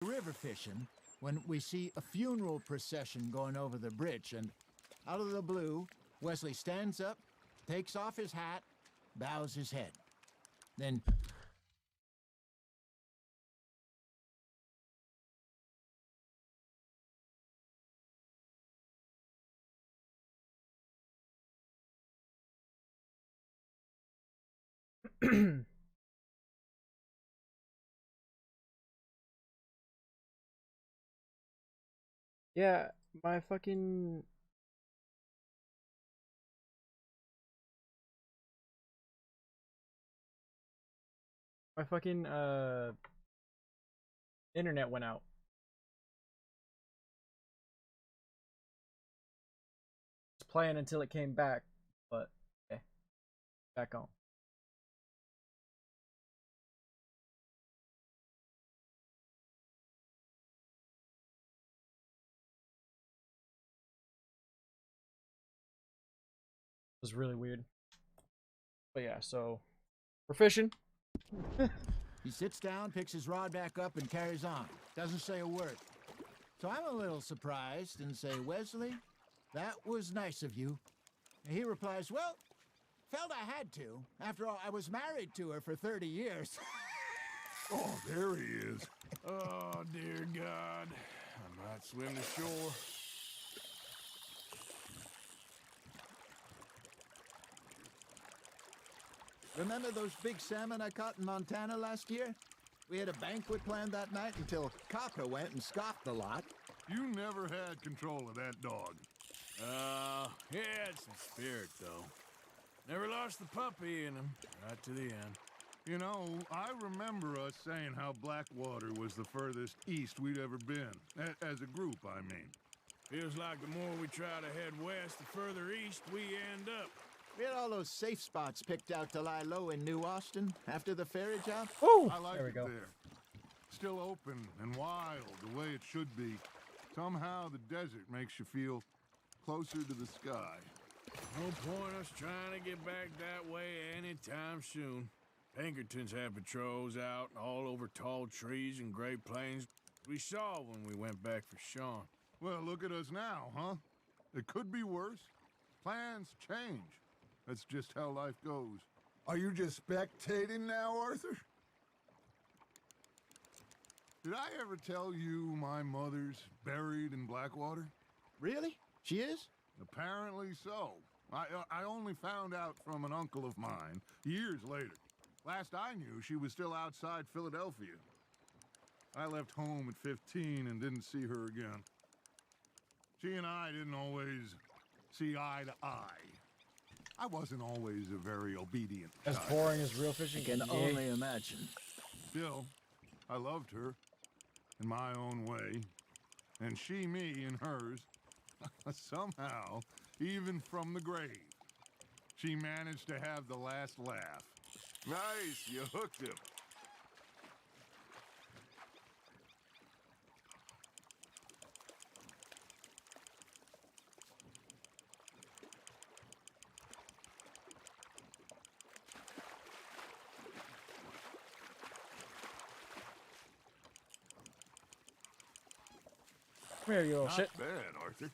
river fishing when we see a funeral procession going over the bridge, and out of the blue, Wesley stands up, takes off his hat, bows his head. Then Yeah, my fucking my fucking internet went out. It's playing until it came back, but okay, back on. It was really weird. But yeah, so we're fishing. he sits down, picks his rod back up, and carries on. Doesn't say a word. So I'm a little surprised and say, Wesley, that was nice of you. And he replies, well, felt I had to. After all, I was married to her for 30 years. Oh, there he is. Oh, dear God. I might swim to shore. Remember those big salmon I caught in Montana last year? We had a banquet planned that night until Copper went and scoffed the lot. You never had control of that dog. He had some spirit, though. Never lost the puppy in him, right to the end. You know, I remember us saying how Blackwater was the furthest east we'd ever been. As a group, I mean. Feels like the more we try to head west, the further east we end up. We had all those safe spots picked out to lie low in New Austin after the ferry job. Oh, I like there we it go. there. Still open and wild, the way it should be. Somehow the desert makes you feel closer to the sky. No point us trying to get back that way anytime soon. Pinkertons have patrols out all over tall trees and Great Plains. We saw when we went back for Sean. Well, look at us now, huh? It could be worse. Plans change. That's just how life goes. Are you just spectating now, Arthur? Did I ever tell you my mother's buried in Blackwater? Really? She is? Apparently so. I only found out from an uncle of mine years later. Last I knew, she was still outside Philadelphia. I left home at 15 and didn't see her again. She and I didn't always see eye to eye. I wasn't always a very obedient As child. boring as real fishing Can can only be. imagine. Still, I loved her in my own way, and she me in hers. Somehow, even from the grave, she managed to have the last laugh. Nice, you hooked him. Come here, you little Not shit. bad, Arthur.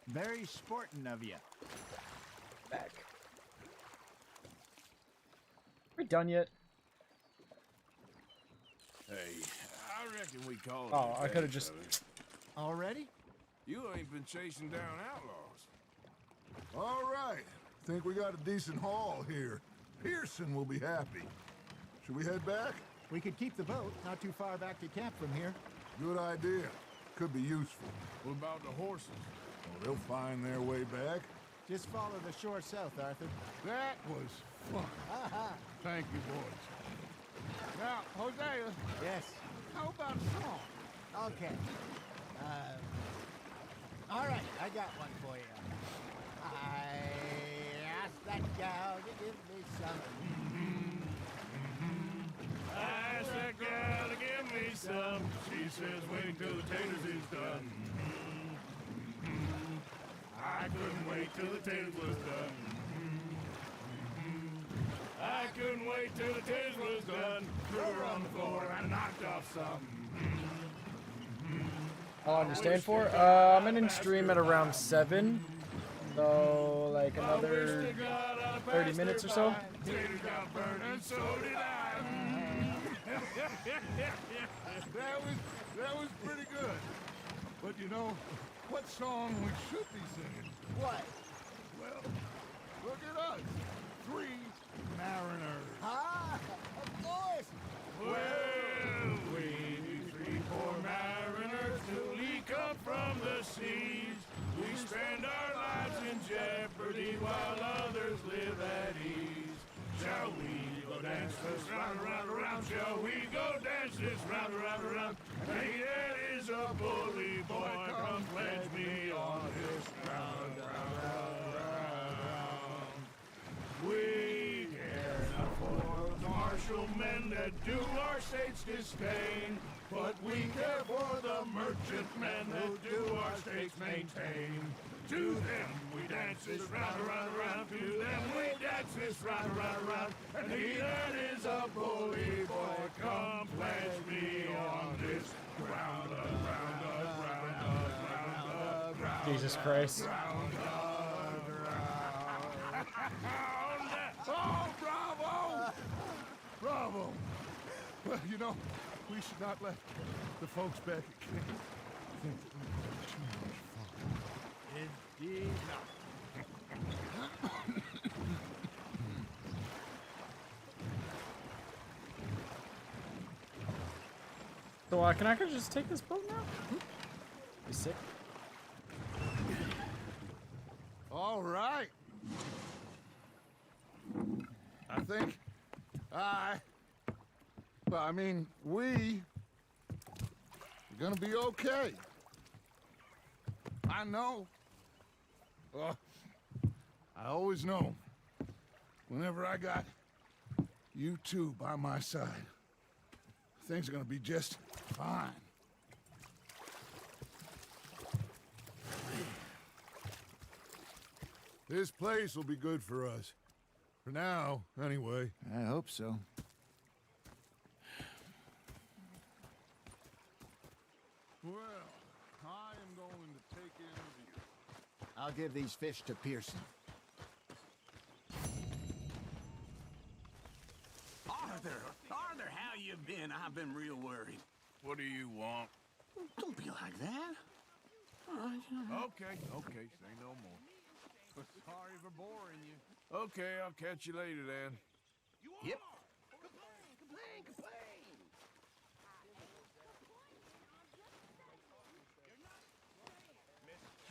Very sporting of you. Back. We done yet? Hey, I reckon we call it. Oh, a I day, coulda just- fellas. Already? You ain't been chasing down outlaws. All right. Think we got a decent haul here. Pearson will be happy. Should we head back? We could keep the boat not too far back to camp from here. Good idea. Could be useful. What about the horses? Well, they'll find their way back. Just follow the shore south, Arthur. That was fun. Thank you, boys. Now, Hosea, Yes. how about a song? Okay. All right, I got one for you. I asked that gal to give me some. I asked that gal to give me some. She says wait till the taters is done. I couldn't wait till the taste was done. I couldn't wait till the taste was done. Threw her on the floor and knocked off some. How long do you staying for? I'm ending stream at around 7. So, like another 30 minutes or so. And so did I. that was pretty good. But you know, what song we should be singing? What? Well, look at us. 3 mariners. Ah, of course. Well, we be 3 poor mariners who leak up from the seas. We spend our lives in jeopardy while others live at ease. Shall we go dance this round, around, around? Shall we go dance this round, around, around? Hey, that is a bully boy. Come pledge me on this round, round, round, round. We care not for the martial men that do our state's disdain, but we care for the merchant men who do our states maintain. To them we dance this round, around, around. To them we dance this round, around, around. And he that is a bully boy, come pledge me on this round up, round up, round up, round up, round up. Jesus Christ. Round up, round. Oh, bravo! Bravo! Well, you know, we should not let the folks back at camp think that we had too much fun. Indeed not. So, can I just take this boat now? You sick? All right. I think we are gonna be okay. I know. I always know. Whenever I got you two by my side, things are gonna be just fine. This place will be good for us. For now, anyway. I hope so. Well, I am going to take in the view. I'll give these fish to Pearson. Arthur, how you been? I've been real worried. What do you want? Don't be like that. Okay, say no more. Sorry for boring you. Okay, I'll catch you later then. Yep.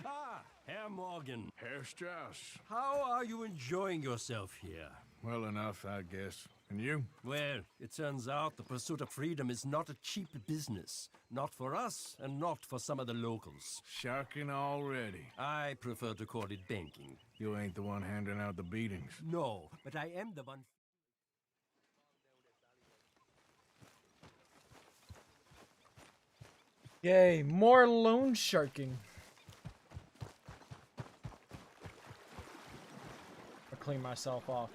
Ah, Herr Morgan. Herr Strauss. How are you enjoying yourself here? Well enough, I guess. And you? Well, it turns out the pursuit of freedom is not a cheap business. Not for us, and not for some of the locals. Shocking already. I prefer to call it banking. You ain't the one handing out the beatings. No, but I am the one... Yay, more loan sharking. I'll clean myself off.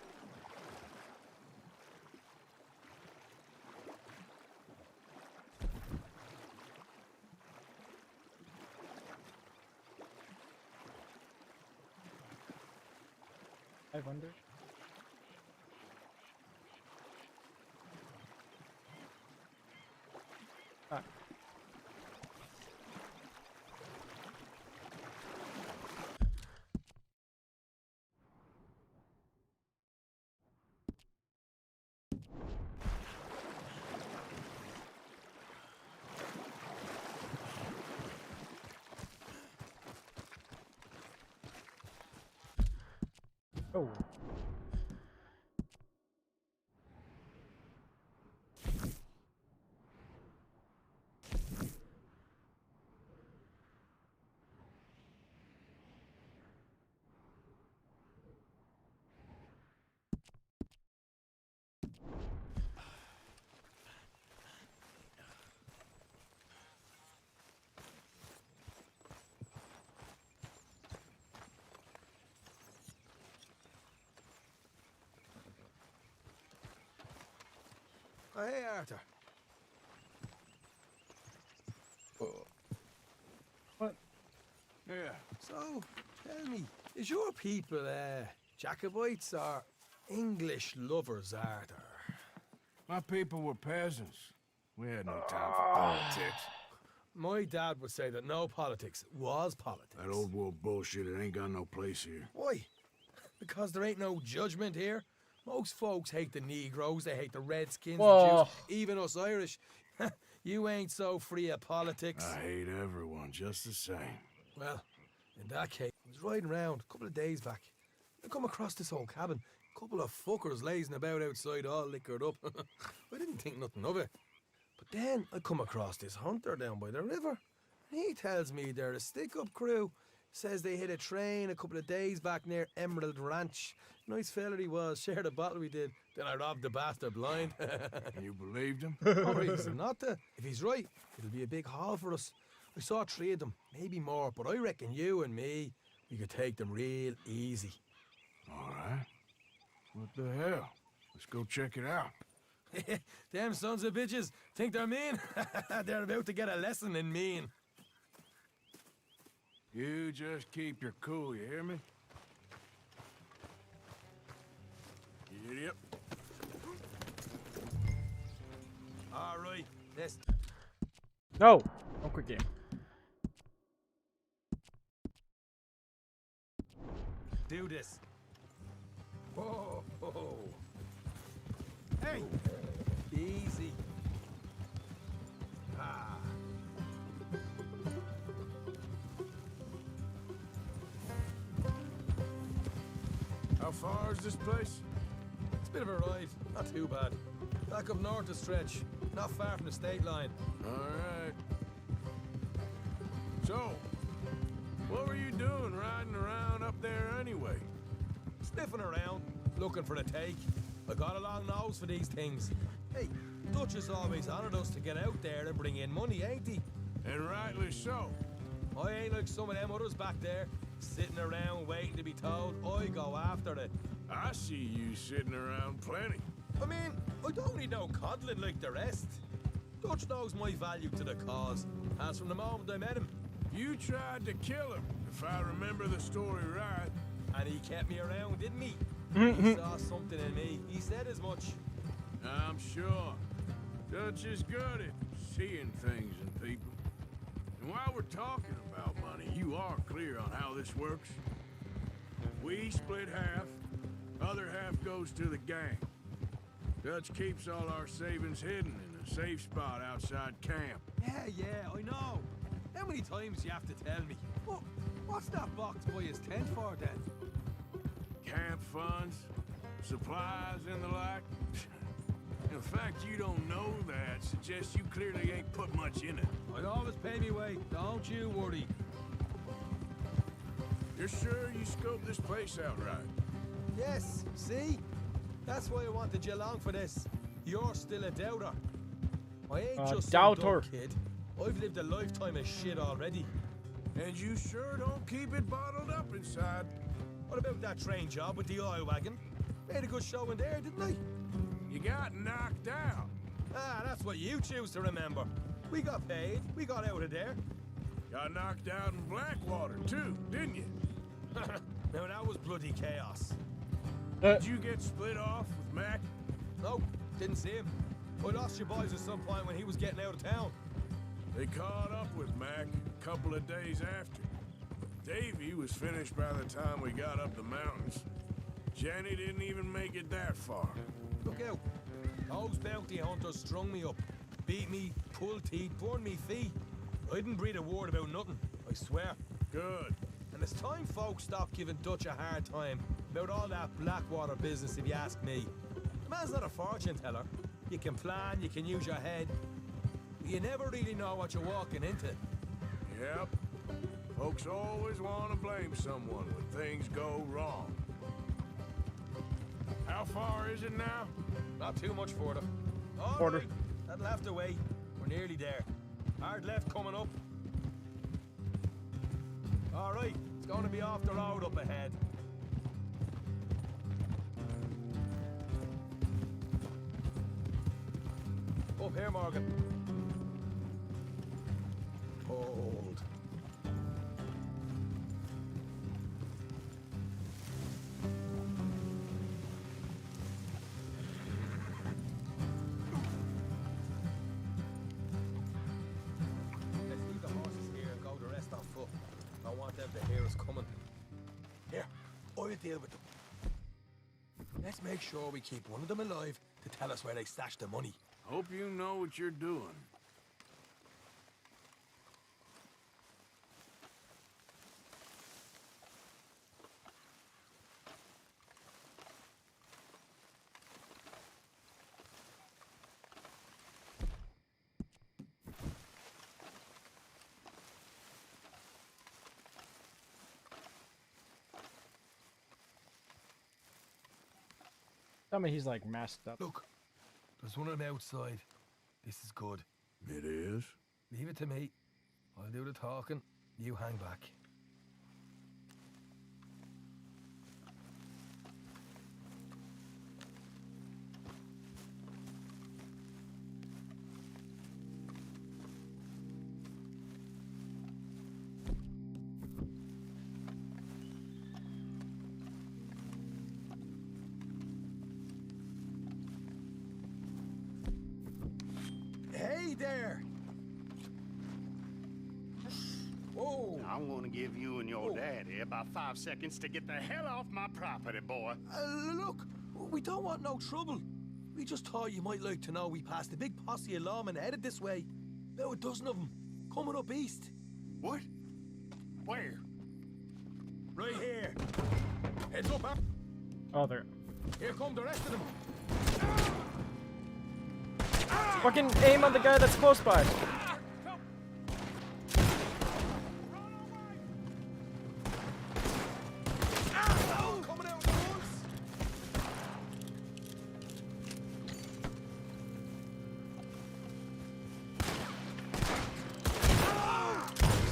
I wonder. Ah. Oh. Oh, hey, Arthur. What? Yeah. So, tell me, is your people Jacobites or English lovers, Arthur? My people were peasants. We had no time for politics. My dad would say that no politics was politics. That old world bullshit, it ain't got no place here. Why? Because there ain't no judgment here. Most folks hate the Negroes, they hate the Redskins, the Whoa. Jews, even us Irish. You ain't so free of politics. I hate everyone just the same. Well, in that case, I was riding around a couple of days back. I come across this old cabin. A couple of fuckers lazing about outside all liquored up. I didn't think nothing of it. But then I come across this hunter down by the river. He tells me they're a stick-up crew. Says they hit a train a couple of days back near Emerald Ranch. Nice fella he was, shared a bottle we did. Then I robbed the bastard blind. You believed him? No reason not to. If he's right, it'll be a big haul for us. I saw 3 of them, maybe more, but I reckon you and me, we could take them real easy. All right. What the hell? Let's go check it out. Them sons of bitches think they're mean. They're about to get a lesson in mean. You just keep your cool, you hear me? Yep. All right, let's No. No quick game. do this. Whoa. Hey, easy. Ah. How far is this place? It's a bit of a ride, not too bad. Back up north a stretch, not far from the state line. All right. So, what were you doing riding around up there anyway? Sniffing around, looking for the take. I got a long nose for these things. Hey, Dutch has always honoured us to get out there and bring in money, ain't he? And rightly so. I ain't like some of them others back there, sitting around waiting to be told. I go after it. I see you sitting around plenty. I mean, I don't need no coddling like the rest. Dutch knows my value to the cause, as from the moment I met him. You tried to kill him, if I remember the story right. And he kept me around, didn't he? He saw something in me. He said as much. I'm sure. Dutch is good at seeing things in people. And while we're talking about money, you are clear on how this works? We split half, other half goes to the gang. Dutch keeps all our savings hidden in a safe spot outside camp. Yeah, I know. How many times do you have to tell me? What's that box by his tent for then? Camp funds, supplies, and the like. The fact you don't know that suggests you clearly ain't put much in it. I always pay me way, don't you worry. You're sure you scoped this place out right? Yes, see? That's why I wanted you along for this. You're still a doubter. I ain't just some doubter. dumb kid. I've lived a lifetime of shit already. And you sure don't keep it bottled up inside. What about that train job with the oil wagon? Made a good show in there, didn't I? You got knocked out. Ah, that's what you choose to remember. We got paid. We got out of there. Got knocked out in Blackwater, too, didn't you? Now that was bloody chaos. Did you get split off with Mac? Nope, didn't see him. I lost your boys at some point when he was getting out of town. They caught up with Mac a couple of days after. Davy was finished by the time we got up the mountains. Jenny didn't even make it that far. Look out. Those bounty hunters strung me up. Beat me, pulled teeth, burned me feet. I didn't breathe a word about nothing, I swear. Good. And it's time folks stopped giving Dutch a hard time about all that Blackwater business, if you ask me. The man's not a fortune teller. You can plan, you can use your head. But you never really know what you're walking into. Yep. Folks always want to blame someone when things go wrong. How far is it now? Not too much further. All Quarter. right, that'll have to wait. We're nearly there. Hard left coming up. All right, it's going to be off the road up ahead. up here, Morgan. Hold. Let's leave the horses here and go the rest on foot. I want them to hear us coming. Here, I'll deal with them. Let's make sure we keep one of them alive to tell us where they stashed the money. Hope you know what you're doing. Tell me he's like masked up. Look, there's one on the outside. This is good. It is? Leave it to me. I'll do the talking. You hang back. Hey there! Whoa! I want to give you and your daddy about 5 seconds to get the hell off my property, boy. Look, we don't want no trouble. We just thought you might like to know we passed a big posse of lawmen headed this way. About a dozen of them, coming up east. What? Where? Right here. Heads up, huh? Oh, there. Here come the rest of them. Fucking aim on the guy that's close by. Coming out in the woods.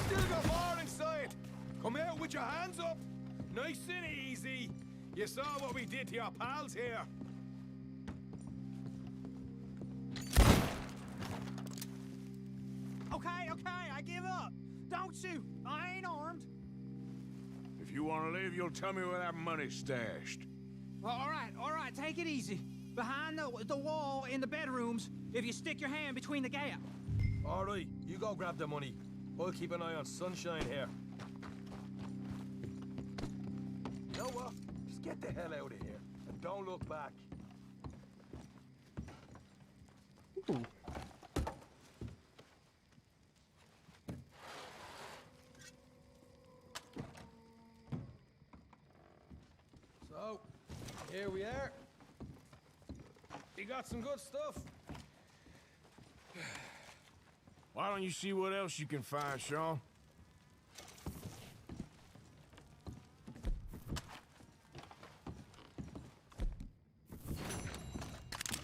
Still got more inside. Come out with your hands up. Nice and easy. You saw what we did to your pals here. Okay, I give up. Don't shoot. I ain't armed. If you want to leave, you'll tell me where that money's stashed. Well, all right, take it easy. Behind the wall in the bedrooms, if you stick your hand between the gap. All right, you go grab the money. I'll keep an eye on Sunshine here. You know what? Just get the hell out of here and don't look back. Ooh. So, here we are. You got some good stuff. Why don't you see what else you can find, Sean?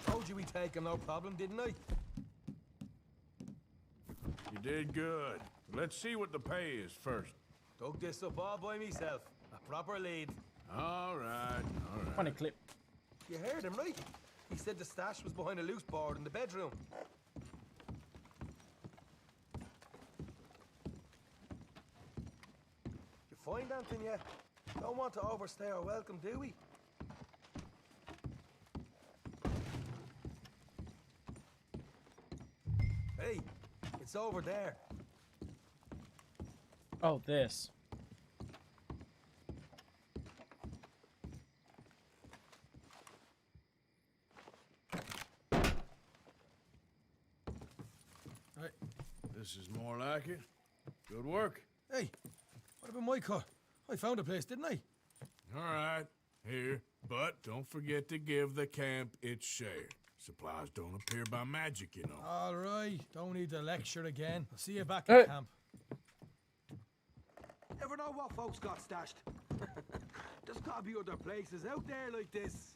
Told you we'd take him, no problem, didn't I? You did good. Let's see what the pay is first. Dug this up all by myself. A proper lead. All right. Funny clip. You heard him, right? He said the stash was behind a loose board in the bedroom. You find anything yet? Don't want to overstay our welcome, do we? Hey, it's over there. Oh, this. Right. This is more like it. Good work. Hey, what about my car? I found a place, didn't I? All right. Here. But don't forget to give the camp its share. Supplies don't appear by magic, you know. All right, don't need to lecture again. I'll see you back Hey. at camp. Never know what folks got stashed. There's gotta be other places out there like this.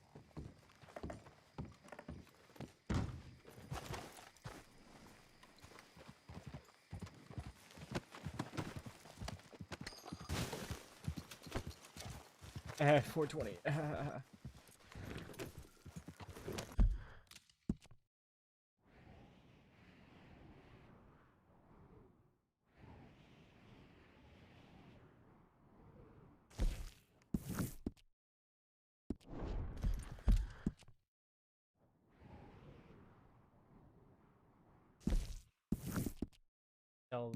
Eh, 420. hell?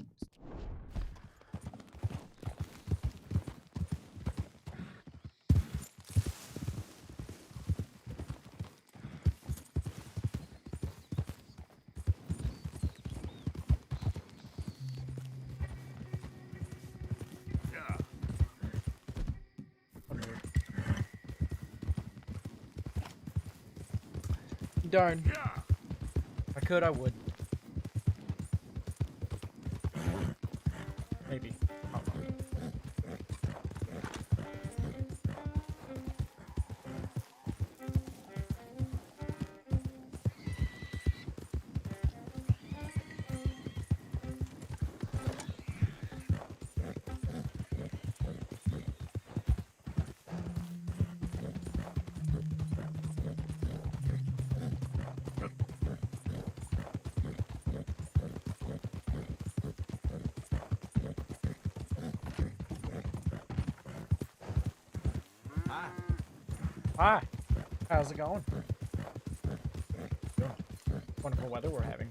Darn. If I could, I would. Maybe. I don't know. Hi. How's it going? Good. Wonderful weather we're having.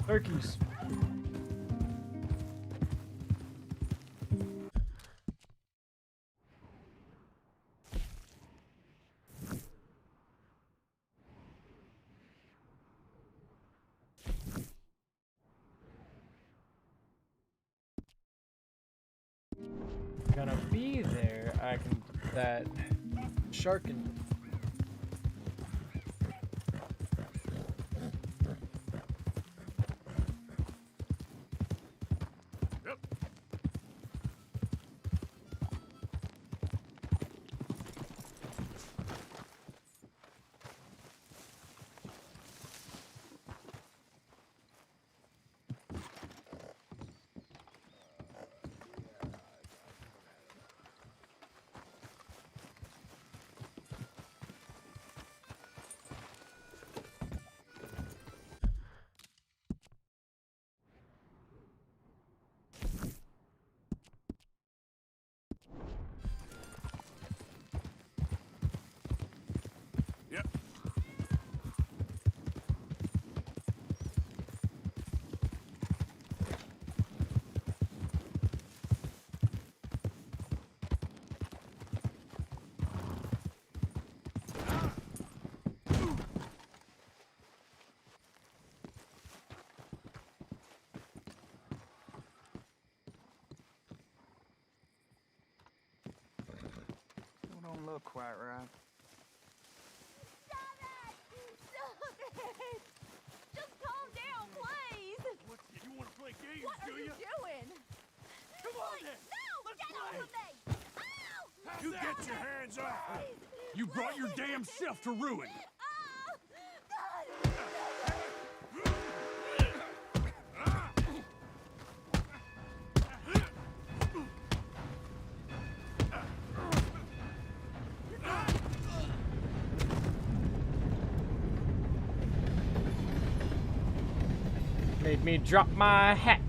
Turkeys. Gonna be there. I can that shark and don't look quite right. Stop it! Stop it! Just calm down, please! What, you want to play games, What do are you you? doing? Come on, Please, then. no! Let's Get play. off of me! Ow! You get your hands off her. Please, You brought your damn please. self to ruin. Oh! God! made me drop my hat.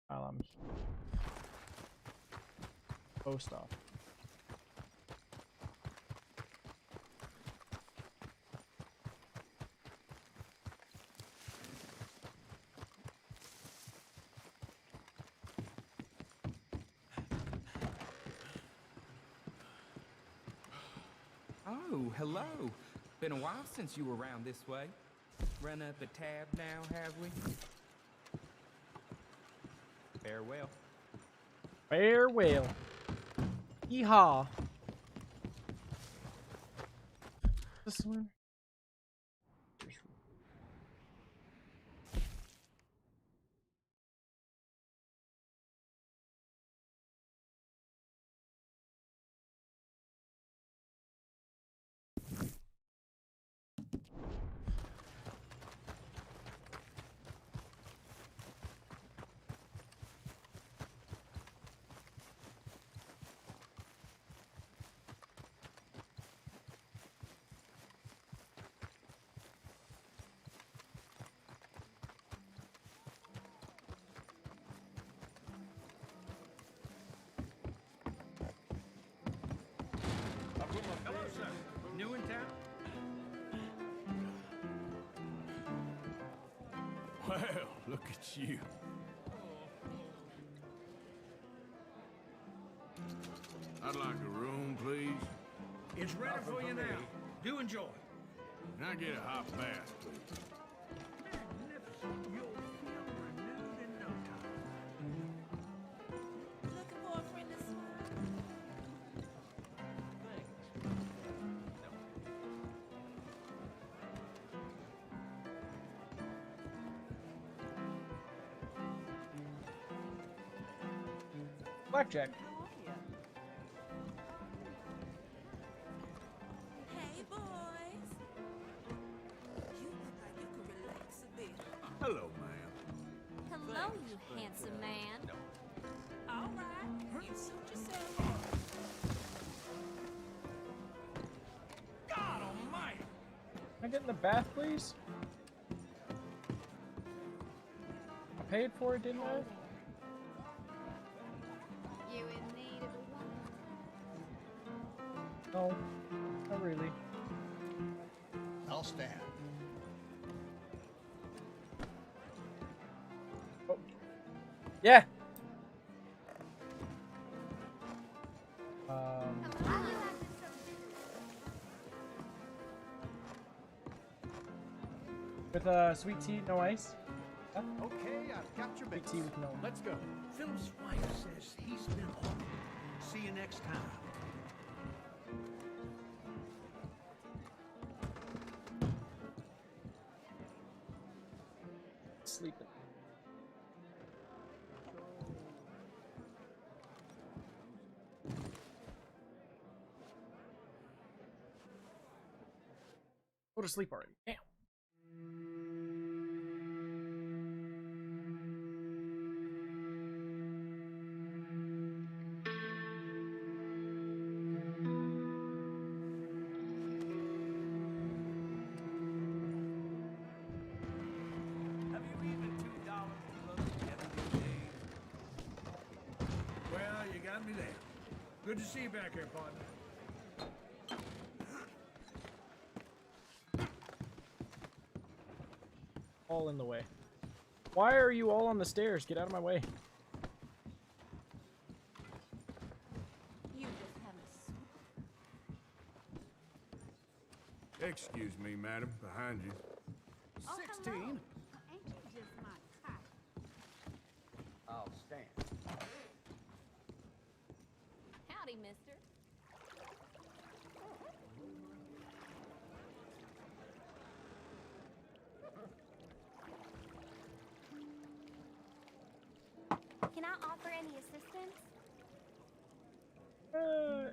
While I'm post off. Oh, hello. Been a while since you were around this way. Run up a tab now, have we? Farewell. Farewell. Yeehaw. This one. Hello, sir. New in town? Well, look at you. I'd like a room, please. It's ready for you now. Do enjoy. Can I get a hot bath, please? Magnificent. You'll feel renewed in no time. Looking for a friend to smile? Blackjack. Hey, boys. You look like you could relax a bit. Hello, ma'am. Hello, you handsome man. All right, you suit yourself. God almighty! Can I get in the bath, please? I paid for it, didn't I? You in need of a woman? No, not really. I'll stand. Oh. Yeah. With sweet tea, no ice. Huh? Okay, I've got your Sweet bits. tea with no. Let's go. Phil's wife says he's been on. See you next time. Sleeping. Go to sleep already. Damn. Have you even $2 for those heavy days? Well, you got me there. Good to see you back here, partner. All in the way. Why are you all on the stairs? Get out of my way. You just have a Excuse me, madam. Behind you. 16? Ain't you just my type? I'll stand. Howdy, mister. Can I offer any assistance?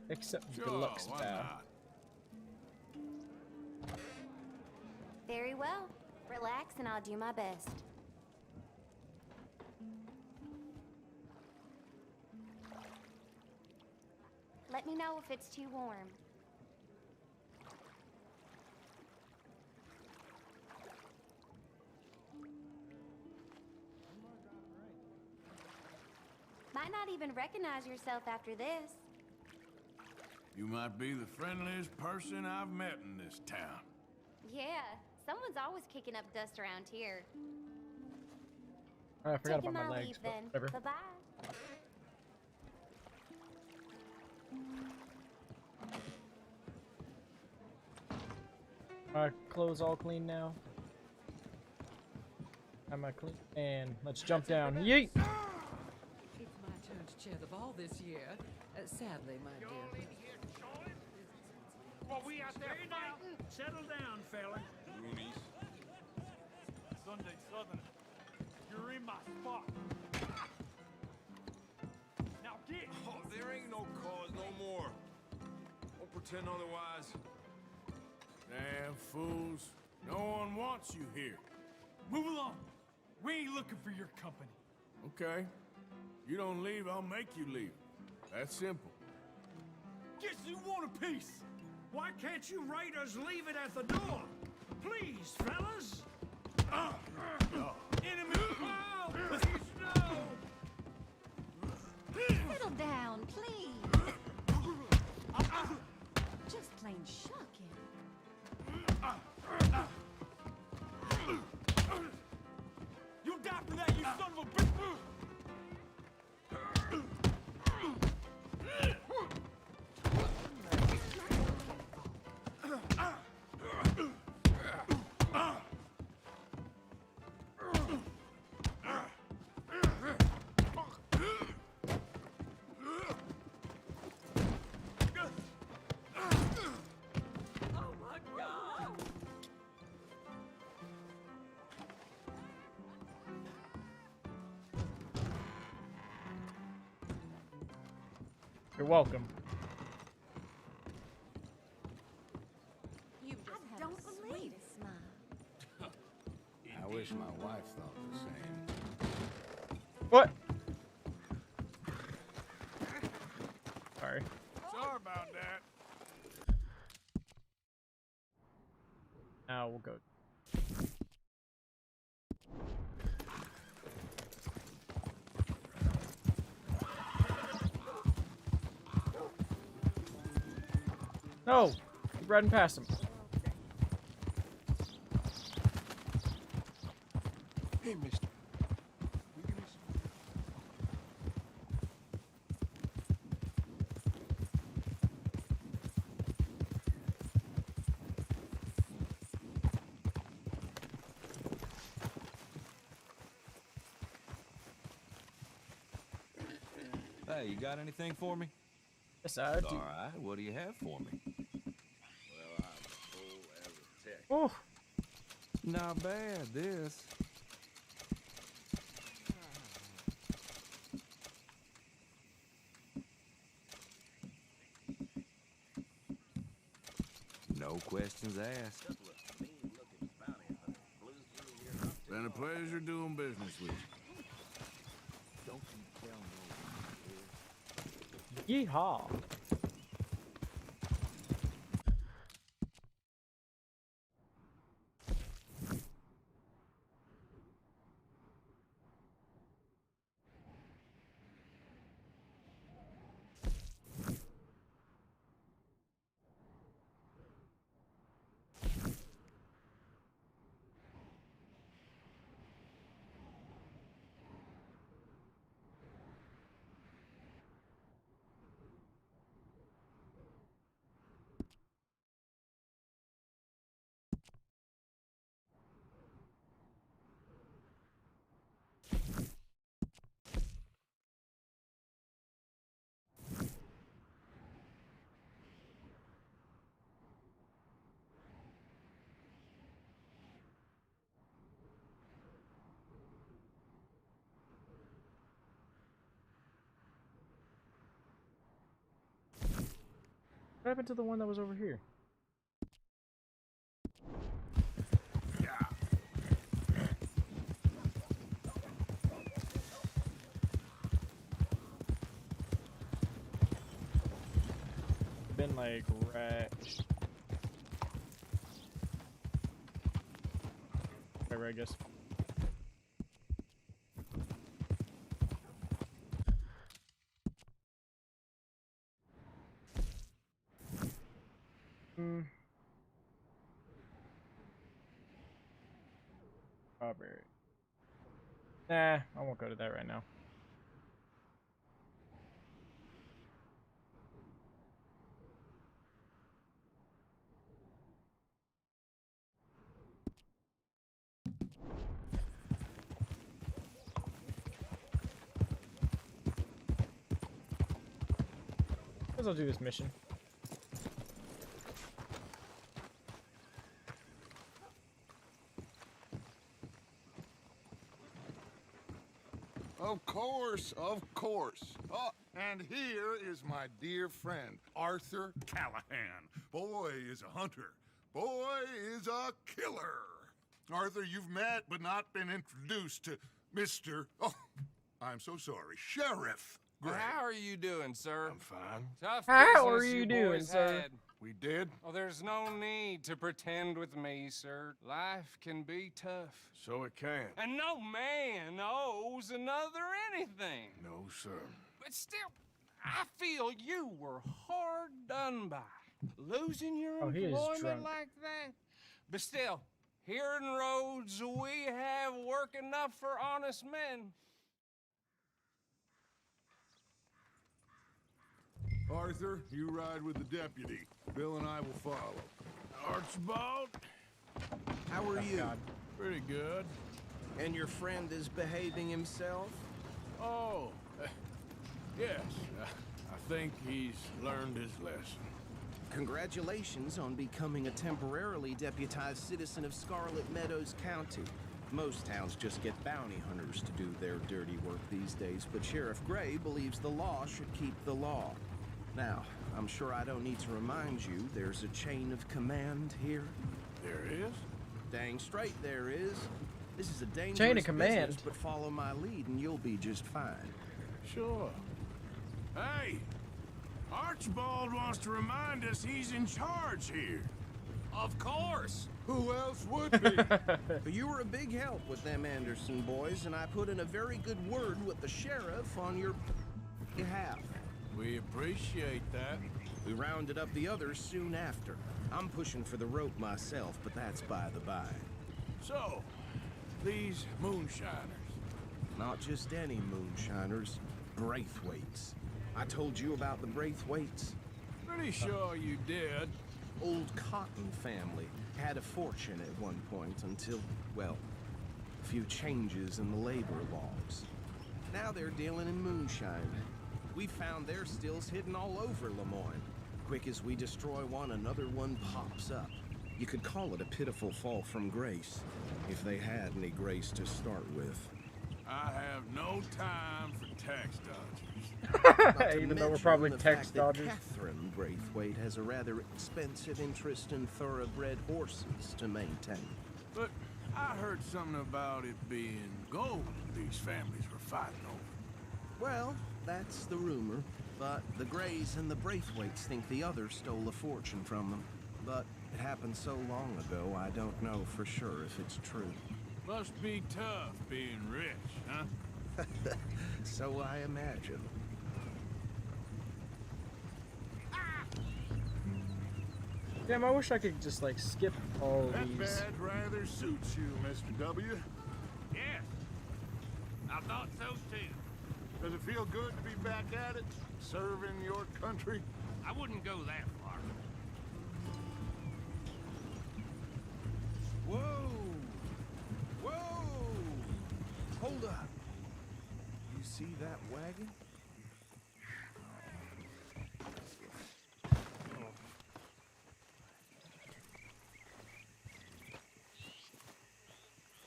Except Sure, deluxe why bath. not? Very well. Relax and I'll do my best. Let me know if it's too warm. Might not even recognize yourself after this. You might be the friendliest person I've met in this town. Yeah, someone's always kicking up dust around here. Oh, I forgot Taking about my my legs, leave but then. whatever. Bye-bye. Clothes all clean now. Am I clean? And let's jump down. Yeet! chair the ball this year. Sadly, my dear. Well, we out there fighting? Settle down, fella. Roonies. Sunday Southerner. You're in my spot. Now get. Oh, there ain't no cause no more. Don't pretend otherwise. Damn fools. No one wants you here. Move along. We ain't looking for your company. Okay. You don't leave, I'll make you leave. That's simple. Guess you want a piece. Why can't you raiders leave it at the door? Please, fellas. Enemy foul! Snow! Settle down, please. Just plain shocking. You die for that, you son of a bitch! You're welcome. You just don't believe it. Smile. I wish my wife thought the same. What? Sorry. Sorry about that. Now we'll go. No! Keep riding past him. Hey, mister. Hey, you got anything for me? Yes, I do. All right, what do you have for me? Well, I'm full as a tech. Oh, Not bad, this. No questions asked. Been a pleasure doing business with you. yeehaw! What happened to the one that was over here? Been like whatever, I guess. Strawberry. Nah, I won't go to that right now. Guess I'll do this mission. Of course, of course. Oh, and here is my dear friend, Arthur Callahan. Boy is a hunter. Boy is a killer. Arthur, you've met but not been introduced to Mr. Oh, I'm so sorry, Sheriff Gray. How are you doing, sir? I'm fine. Tough How are business you doing, boys sir? had. We did? Oh, there's no need to pretend with me, sir. Life can be tough. So it can. And no man owes another anything. No, sir. But still, I feel you were hard done by. Losing your Oh, he is employment drunk. like that. But still, here in Rhodes, we have work enough for honest men. Arthur, you ride with the deputy. Bill and I will follow. Archibald, How are you? God. pretty good. And your friend is behaving himself? Oh, yes. I think he's learned his lesson. Congratulations on becoming a temporarily deputized citizen of Scarlet Meadows County. Most towns just get bounty hunters to do their dirty work these days, but Sheriff Gray believes the law should keep the law. Now, I'm sure I don't need to remind you there's a chain of command here. There is? Dang straight there is. This is a dangerous Chain of command. business, but follow my lead and you'll be just fine. Sure. Hey, Archibald wants to remind us he's in charge here. Of course. Who else would be? But you were a big help with them Anderson boys, and I put in a very good word with the sheriff on your behalf. We appreciate that. We rounded up the others soon after. I'm pushing for the rope myself, but that's by the by. So, these moonshiners. Not just any moonshiners, Braithwaites. I told you about the Braithwaites. Pretty sure you did. Old Cotton family had a fortune at one point until, well, a few changes in the labor laws. Now they're dealing in moonshine. We found their stills hidden all over Lemoyne. Quick as we destroy one, another one pops up. You could call it a pitiful fall from grace, if they had any grace to start with. I have no time for tax Not to Even though we're mention probably the tax fact that dodgers. Catherine Braithwaite has a rather expensive interest in thoroughbred horses to maintain. But I heard something about it being gold these families were fighting over. Well, that's the rumor, but the Greys and the Braithwaites think the others stole a fortune from them. But it happened so long ago, I don't know for sure if it's true. Must be tough being rich, huh? So I imagine. Damn, I wish I could just like skip all That these. badge rather suits you, Mr. W. Yes. I thought so too. Does it feel good to be back at it, serving your country? I wouldn't go that far. Whoa! Whoa! Hold up. You see that wagon?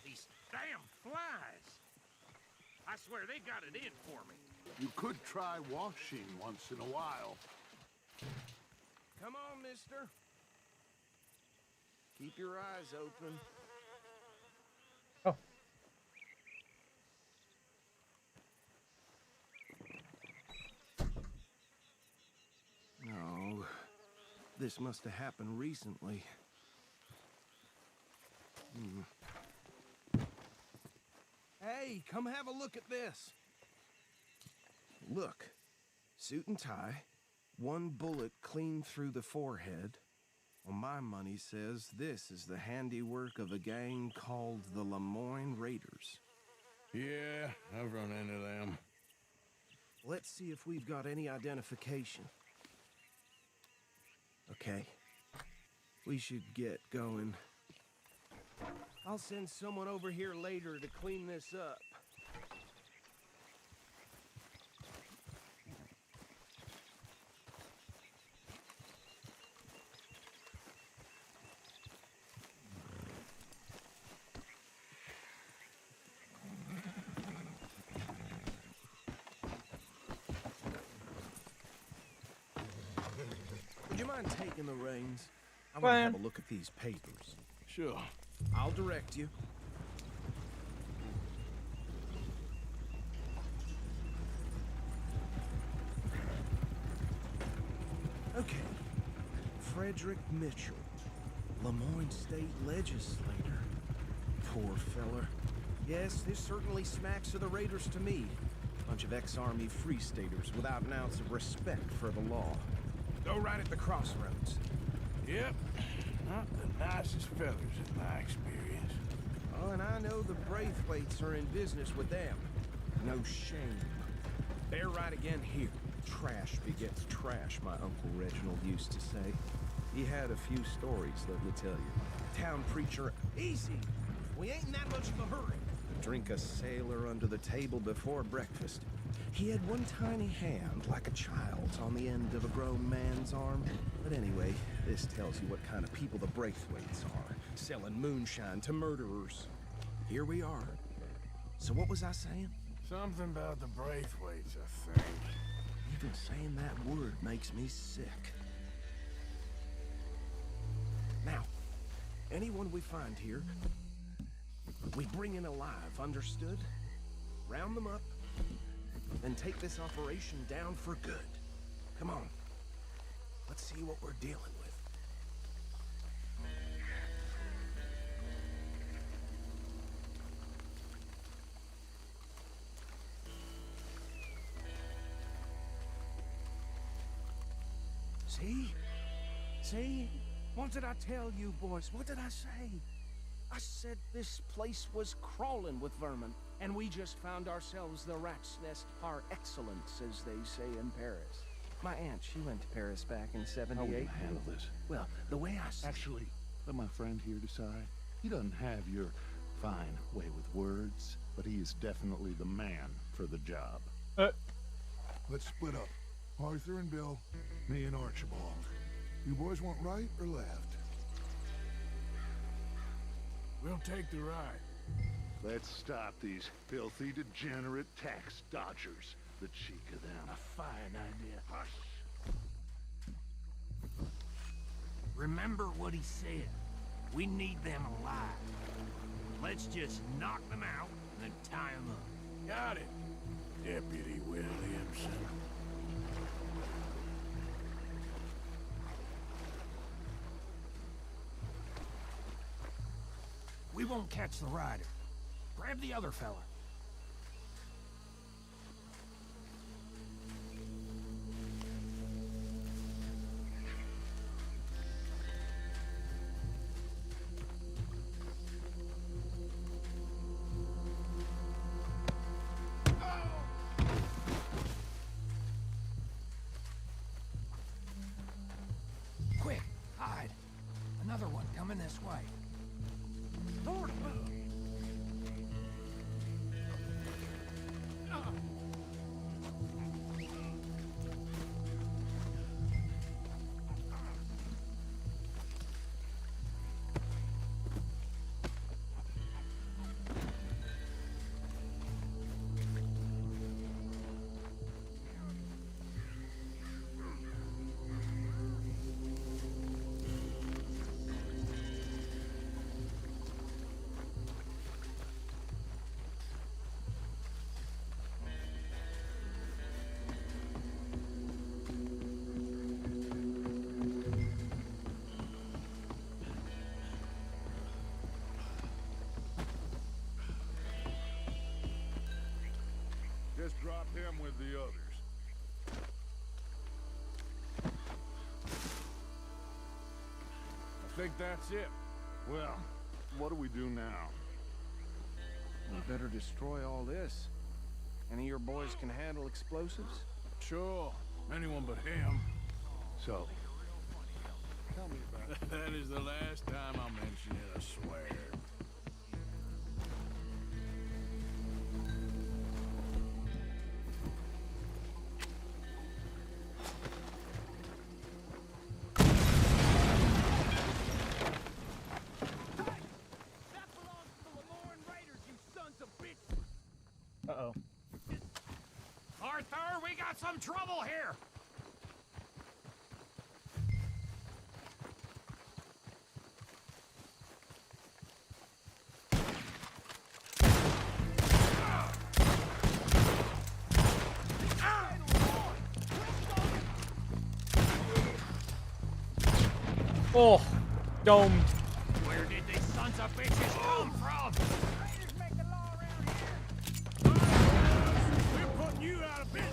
These damn flies. I swear they got it in for me. You could try washing once in a while. Come on, mister. Keep your eyes open. Oh. No. This must have happened recently. Hey, come have a look at this. Look. Suit and tie. One bullet clean through the forehead. Well, my money says this is the handiwork of a gang called the Lemoyne Raiders. Yeah, I've run into them. Let's see if we've got any identification. Okay. We should get going. I'll send someone over here later to clean this up. mind taking the reins? I want to have a look at these papers. Sure. I'll direct you. Okay. Frederick Mitchell, Lemoyne State Legislator. Poor feller. Yes, this certainly smacks of the Raiders to me. Bunch of ex-Army Free Staters without an ounce of respect for the law. Go right at the crossroads. Yep. Not the nicest fellas in my experience. Oh, and I know the Braithwaites are in business with them. No shame. They're right again here. Trash begets trash, my Uncle Reginald used to say. He had a few stories, let me tell you. Town preacher, easy! We ain't in that much of a hurry. Drink a sailor under the table before breakfast. He had one tiny hand, like a child's, on the end of a grown man's arm. But anyway, this tells you what kind of people the Braithwaites are, selling moonshine to murderers. Here we are. So what was I saying? Something about the Braithwaites, I think. Even saying that word makes me sick. Now, anyone we find here, we bring in alive, understood? Round them up, and take this operation down for good. Come on. Let's see what we're dealing with. See? See? What did I tell you, boys? What did I say? I said this place was crawling with vermin, and we just found ourselves the rat's nest par excellence, as they say in Paris. My aunt, she went to Paris back in '78. How will you handle this? Well, the way I... Actually, let my friend here decide. He doesn't have your fine way with words, but he is definitely the man for the job. Let's split up. Arthur and Bill, me and Archibald. You boys want right or left? We'll take the right. Let's stop these filthy, degenerate tax dodgers. The cheek of them. A fine idea. Hush. Remember what he said. We need them alive. Let's just knock them out and then tie them up. Got it, Deputy Williamson. We won't catch the rider. Grab the other fella. Quick, hide. Another one coming this way. Lord, Just drop him with the others. I think that's it. Well, what do we do now? We better destroy all this. Any of your boys can handle explosives? Sure. Anyone but him. So, tell me about it. That is the last time I mention it, I swear. Uh-oh. Arthur, we got some trouble here! Oh, domed. Where did these sons of bitches come from? We're putting you out of business.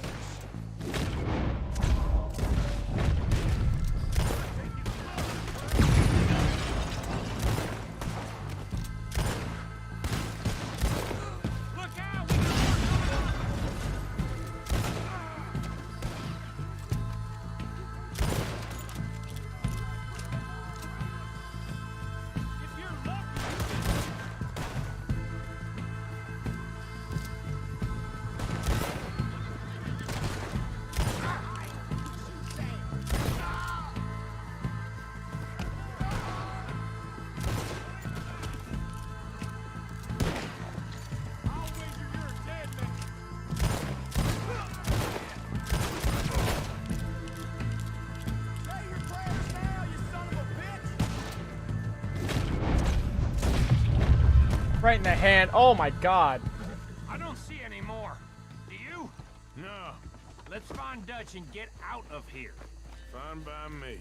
Right in the hand. Oh my god. I don't see any more. Do you? No. Let's find Dutch and get out of here. Fine by me.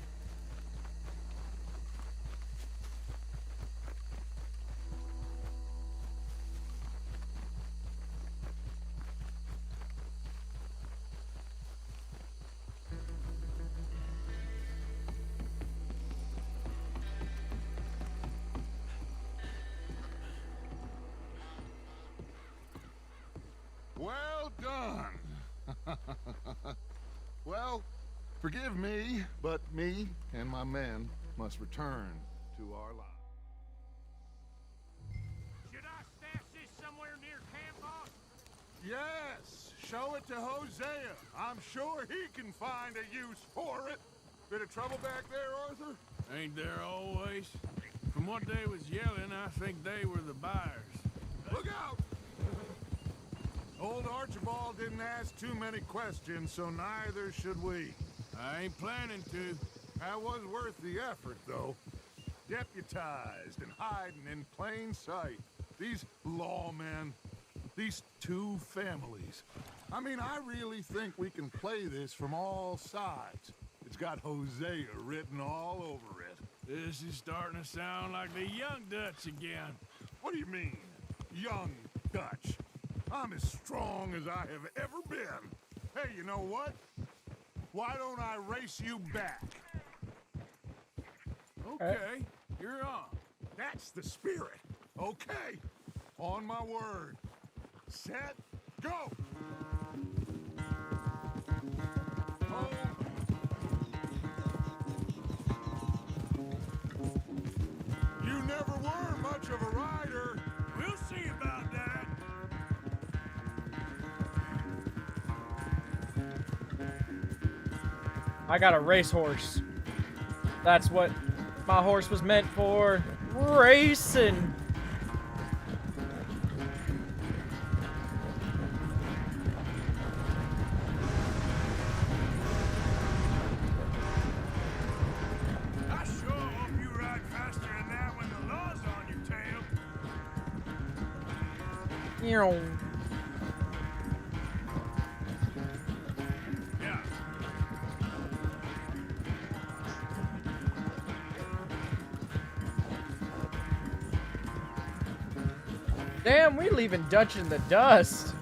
Well done. Well, forgive me, but me and my men must return to our lives. Should I stash this somewhere near camp, boss? Yes, show it to Hosea. I'm sure he can find a use for it. Bit of trouble back there, Arthur? Ain't there always? From what they was yelling, I think they were the buyers. Look out! Old Archibald didn't ask too many questions, so neither should we. I ain't planning to. That was worth the effort, though. Deputized and hiding in plain sight. These lawmen, these two families. I mean, I really think we can play this from all sides. It's got Hosea written all over it. This is starting to sound like the young Dutch again. What do you mean, young Dutch? I'm as strong as I have ever been. Hey, you know what? Why don't I race you back? Okay, you're on. That's the spirit. Okay, on my word. Set, go! You never were much of a rider. We'll see about that. I got a racehorse. That's what my horse was meant for. Racing. I sure hope you ride faster than that when the law's on your tail. Ew. Yeah. Damn, we leaving Dutch in the dust.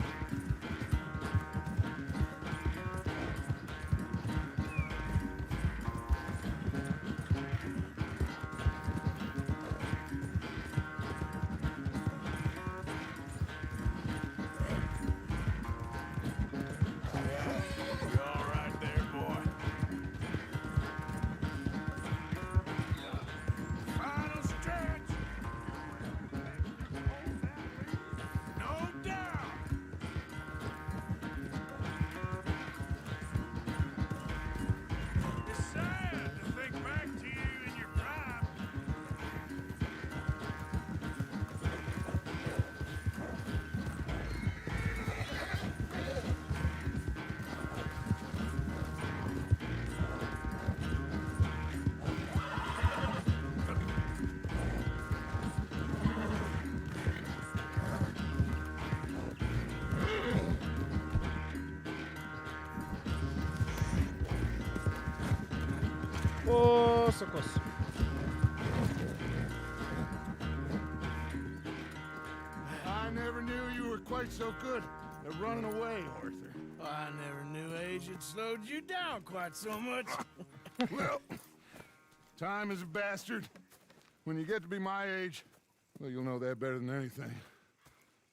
You all right there, boy? Final stretch. No doubt. quite so good at running away, Arthur. I never knew age had slowed you down quite so much. Well, time is a bastard. When you get to be my age, well, you'll know that better than anything.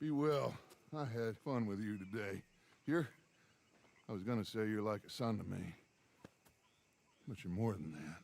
Be well. I had fun with you today. I was gonna say you're like a son to me. But you're more than that.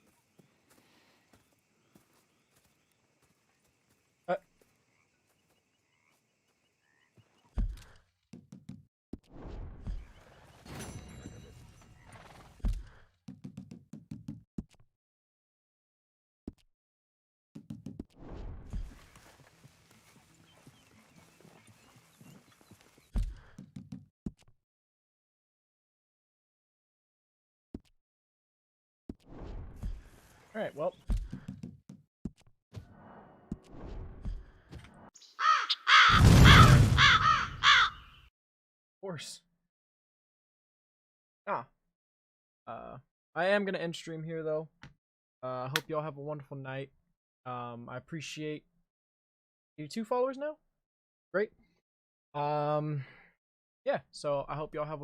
All right, well. Of course. I am gonna end stream here though. I hope y'all have a wonderful night. I appreciate you 2 followers now. Great. Yeah, so I hope y'all have a